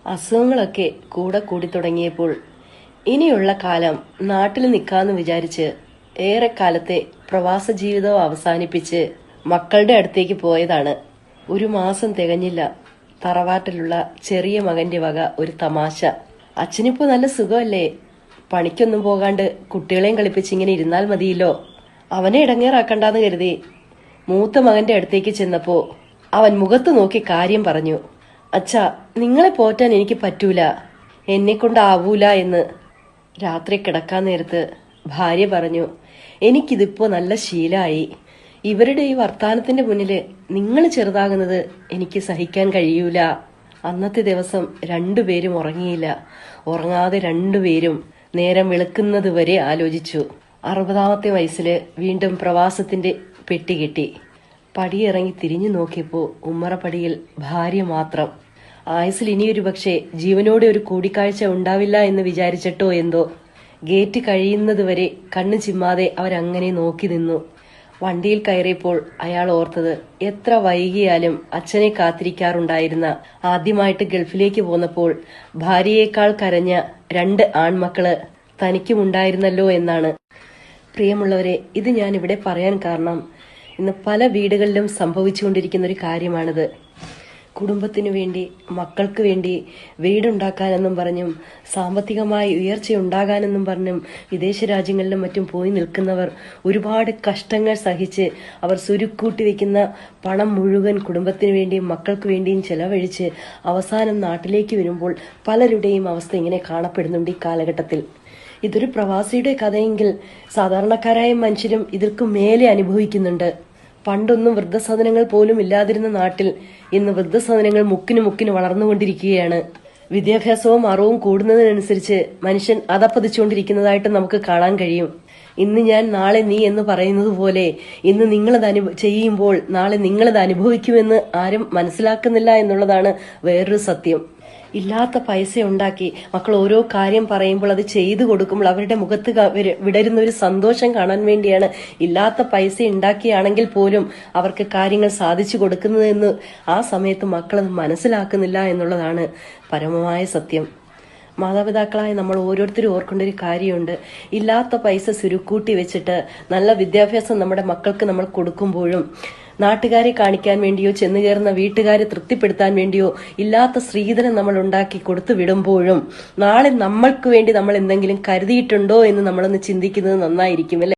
അസുഖങ്ങളൊക്കെ കൂടെ കൂടി തുടങ്ങിയപ്പോൾ ഇനിയുള്ള കാലം നാട്ടിൽ നിൽക്കാന്ന് വിചാരിച്ച് ഏറെക്കാലത്തെ പ്രവാസ ജീവിതം അവസാനിപ്പിച്ച് മക്കളുടെ അടുത്തേക്ക് പോയതാണ്. ഒരു മാസം തികഞ്ഞില്ല, തറവാട്ടിലുള്ള ചെറിയ മകന്റെ വക ഒരു തമാശ. അച്ഛനിപ്പോ നല്ല സുഖമല്ലേ, പണിക്കൊന്നും പോകാണ്ട് കുട്ടികളെയും കളിപ്പിച്ച് ഇങ്ങനെ ഇരുന്നാൽ മതിയല്ലോ. അവനെ ഇടങ്ങേറാക്കണ്ടെന്ന് കരുതി മൂത്ത മകന്റെ അടുത്തേക്ക് ചെന്നപ്പോ അവൻ മുഖത്ത് നോക്കി കാര്യം പറഞ്ഞു. അച്ഛാ, നിങ്ങളെ പോറ്റാൻ എനിക്ക് പറ്റൂല, എന്നെ കൊണ്ടാവൂല എന്ന്. രാത്രി കിടക്കാൻ നേരത്ത് ഭാര്യ പറഞ്ഞു, എനിക്കിതിപ്പോ നല്ല ശീലായി. ഇവരുടെ ഈ വർത്താനത്തിന്റെ മുന്നില് നിങ്ങൾ ചെറുതാകുന്നത് എനിക്ക് സഹിക്കാൻ കഴിയൂല. അന്നത്തെ ദിവസം രണ്ടുപേരും ഉറങ്ങിയില്ല. ഉറങ്ങാതെ രണ്ടുപേരും നേരം വെളുക്കുന്നത് വരെ ആലോചിച്ചു. 60ാമത്തെ വയസ്സില് വീണ്ടും പ്രവാസത്തിന്റെ പെട്ടി കെട്ടി. പടിയിറങ്ങി തിരിഞ്ഞു നോക്കിയപ്പോ ഉമ്മറപ്പടിയിൽ ഭാര്യ മാത്രം. ആയുസിൽ ഇനിയൊരു പക്ഷേ ജീവനോടെ ഒരു കൂടിക്കാഴ്ച ഉണ്ടാവില്ല എന്ന് വിചാരിച്ചിട്ടോ എന്തോ ഗേറ്റ് കഴിയുന്നതുവരെ കണ്ണു ചിമ്മാതെ അവരങ്ങനെ നോക്കി നിന്നു. വണ്ടിയിൽ കയറിയപ്പോൾ അയാൾ ഓർത്തത് എത്ര വൈകിയാലും അച്ഛനെ കാത്തിരിക്കാറുണ്ടായിരുന്ന, ആദ്യമായിട്ട് ഗൾഫിലേക്ക് പോന്നപ്പോൾ ഭാര്യയേക്കാൾ കരഞ്ഞ 2 ആൺമക്കള് തനിക്കുമുണ്ടായിരുന്നല്ലോ എന്നാണ്. പ്രിയമുള്ളവരെ, ഇത് ഞാൻ ഇവിടെ പറയാൻ കാരണം ഇന്ന് പല വീടുകളിലും സംഭവിച്ചുകൊണ്ടിരിക്കുന്ന ഒരു കാര്യമാണിത്. കുടുംബത്തിനു വേണ്ടി, മക്കൾക്ക് വേണ്ടി വീടുണ്ടാക്കാനെന്നും പറഞ്ഞും സാമ്പത്തികമായി ഉയർച്ചയുണ്ടാകാനെന്നും പറഞ്ഞും വിദേശ രാജ്യങ്ങളിലും മറ്റും പോയി നിൽക്കുന്നവർ ഒരുപാട് കഷ്ടങ്ങൾ സഹിച്ച് അവർ സുരുക്കൂട്ടി വെക്കുന്ന പണം മുഴുവൻ കുടുംബത്തിനു വേണ്ടിയും മക്കൾക്ക് വേണ്ടിയും ചെലവഴിച്ച് അവസാനം നാട്ടിലേക്ക് വരുമ്പോൾ പലരുടെയും അവസ്ഥ ഇങ്ങനെ കാണപ്പെടുന്നുണ്ട് ഈ കാലഘട്ടത്തിൽ. ഇതൊരു പ്രവാസിയുടെ കഥയെങ്കിൽ സാധാരണക്കാരായ മനുഷ്യരും ഇതിற்கு മേലെ അനുഭവിക്കുന്നുണ്ട്. പണ്ടൊന്നും വൃദ്ധസദനങ്ങൾ പോലും ഇല്ലാതിരുന്ന നാട്ടിൽ ഇന്ന് വൃദ്ധസദനങ്ങൾ മുക്കിന് വളർന്നുകൊണ്ടിരിക്കുകയാണ്. വിദ്യാഭ്യാസവും അറിവും കൂടുന്നതിനനുസരിച്ച് മനുഷ്യൻ അധപ്പതിച്ചുകൊണ്ടിരിക്കുന്നതായിട്ട് നമുക്ക് കാണാൻ കഴിയും. ഇന്ന് ഞാൻ നാളെ നീ എന്ന് പറയുന്നത് പോലെ ഇന്ന് നിങ്ങളത് ചെയ്യുമ്പോൾ നാളെ നിങ്ങളത് അനുഭവിക്കുമെന്ന് ആരും മനസ്സിലാക്കുന്നില്ല എന്നുള്ളതാണ് വേറൊരു സത്യം. ഇല്ലാത്ത പൈസ ഉണ്ടാക്കി മക്കൾ ഓരോ കാര്യം പറയുമ്പോൾ അത് ചെയ്തു കൊടുക്കുമ്പോൾ അവരുടെ മുഖത്ത് വിടരുന്ന ഒരു സന്തോഷം കാണാൻ വേണ്ടിയാണ് ഇല്ലാത്ത പൈസ ഉണ്ടാക്കിയാണെങ്കിൽ പോലും അവർക്ക് കാര്യങ്ങൾ സാധിച്ചു കൊടുക്കുന്നതെന്ന് ആ സമയത്ത് മക്കളത് മനസ്സിലാക്കുന്നില്ല എന്നുള്ളതാണ് പരമമായ സത്യം. മാതാപിതാക്കളായ നമ്മൾ ഓരോരുത്തരും ഓർക്കേണ്ട ഒരു കാര്യമുണ്ട്. ഇല്ലാത്ത പൈസ സുരുക്കൂട്ടി വെച്ചിട്ട് നല്ല വിദ്യാഭ്യാസം നമ്മുടെ മക്കൾക്ക് നമ്മൾ കൊടുക്കുമ്പോഴും നാട്ടുകാരെ കാണിക്കാൻ വേണ്ടിയോ ചെന്നു കയറുന്ന വീട്ടുകാരെ തൃപ്തിപ്പെടുത്താൻ വേണ്ടിയോ ഇല്ലാത്ത സ്ത്രീധനം നമ്മൾ ഉണ്ടാക്കി കൊടുത്തു വിടുമ്പോഴും നാളെ നമ്മൾക്ക് വേണ്ടി നമ്മൾ എന്തെങ്കിലും കരുതിയിട്ടുണ്ടോ എന്ന് നമ്മളൊന്ന് ചിന്തിക്കുന്നത് നന്നായിരിക്കും, അല്ലെ?